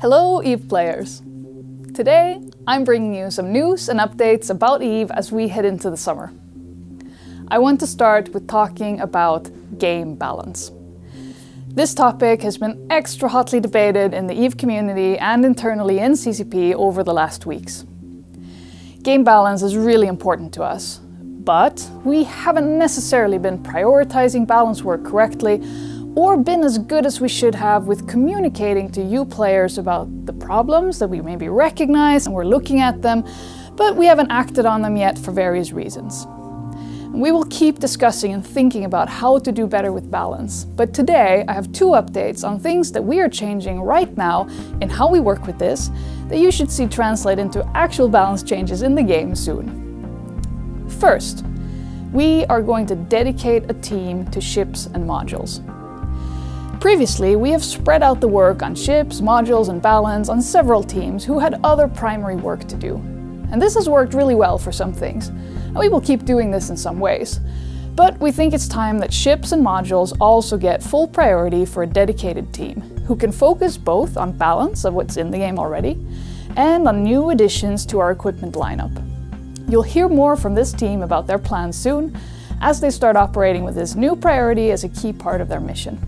Hello EVE players! Today I'm bringing you some news and updates about EVE as we head into the summer. I want to start with talking about game balance. This topic has been extra hotly debated in the EVE community and internally in CCP over the last weeks. Game balance is really important to us, but we haven't necessarily been prioritizing balance work correctly or been as good as we should have with communicating to you players about the problems that we maybe recognize and we're looking at them, but we haven't acted on them yet for various reasons. We will keep discussing and thinking about how to do better with balance, but today I have two updates on things that we are changing right now in how we work with this that you should see translate into actual balance changes in the game soon. First, we are going to dedicate a team to ships and modules. Previously, we have spread out the work on ships, modules, and balance on several teams who had other primary work to do. And this has worked really well for some things, and we will keep doing this in some ways. But we think it's time that ships and modules also get full priority for a dedicated team, who can focus both on balance of what's in the game already, and on new additions to our equipment lineup. You'll hear more from this team about their plans soon, as they start operating with this new priority as a key part of their mission.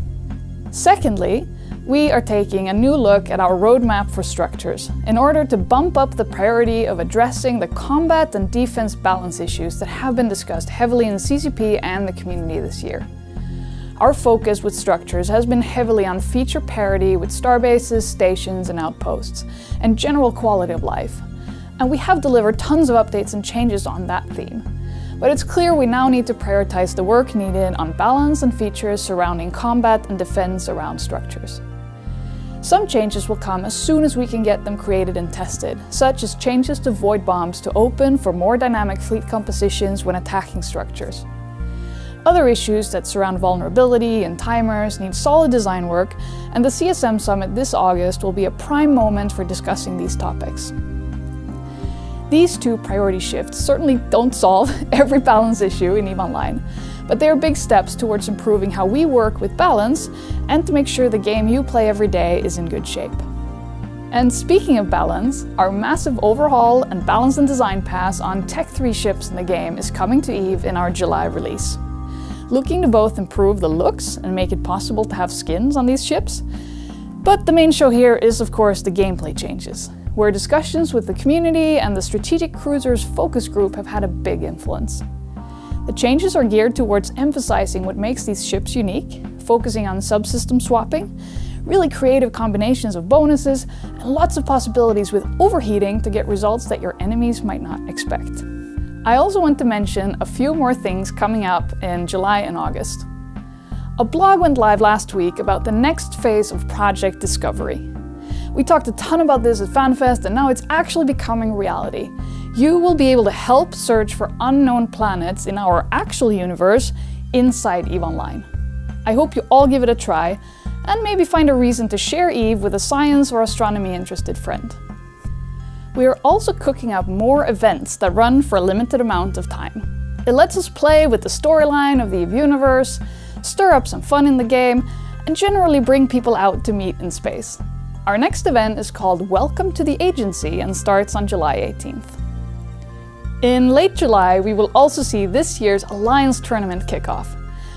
Secondly, we are taking a new look at our roadmap for structures in order to bump up the priority of addressing the combat and defense balance issues that have been discussed heavily in CCP and the community this year. Our focus with structures has been heavily on feature parity with starbases, stations, and outposts, and general quality of life. And we have delivered tons of updates and changes on that theme. But it's clear we now need to prioritize the work needed on balance and features surrounding combat and defense around structures. Some changes will come as soon as we can get them created and tested, such as changes to void bombs to open for more dynamic fleet compositions when attacking structures. Other issues that surround vulnerability and timers need solid design work, and the CSM Summit this August will be a prime moment for discussing these topics. These two priority shifts certainly don't solve every balance issue in EVE Online, but they are big steps towards improving how we work with balance and to make sure the game you play every day is in good shape. And speaking of balance, our massive overhaul and balance and design pass on Tech 3 ships in the game is coming to EVE in our July release. Looking to both improve the looks and make it possible to have skins on these ships, but the main show here is of course the gameplay changes, where discussions with the community and the Strategic Cruisers focus group have had a big influence. The changes are geared towards emphasizing what makes these ships unique, focusing on subsystem swapping, really creative combinations of bonuses, and lots of possibilities with overheating to get results that your enemies might not expect. I also want to mention a few more things coming up in July and August. A blog went live last week about the next phase of Project Discovery. We talked a ton about this at FanFest, and now it's actually becoming reality. You will be able to help search for unknown planets in our actual universe inside EVE Online. I hope you all give it a try, and maybe find a reason to share EVE with a science or astronomy interested friend. We are also cooking up more events that run for a limited amount of time. It lets us play with the storyline of the EVE universe, stir up some fun in the game, and generally bring people out to meet in space. Our next event is called Welcome to the Agency and starts on July 18th. In late July, we will also see this year's Alliance Tournament kickoff.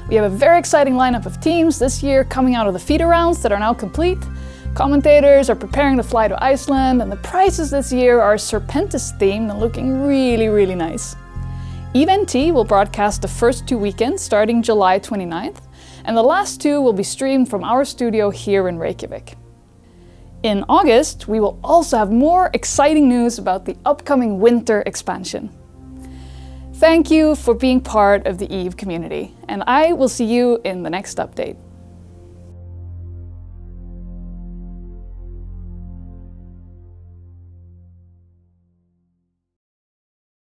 We have a very exciting lineup of teams this year coming out of the feeder rounds that are now complete. Commentators are preparing to fly to Iceland, and the prizes this year are Serpentis themed and looking really nice. EVE will broadcast the first 2 weekends starting July 29th, and the last 2 will be streamed from our studio here in Reykjavik. In August, we will also have more exciting news about the upcoming winter expansion. Thank you for being part of the EVE community, and I will see you in the next update.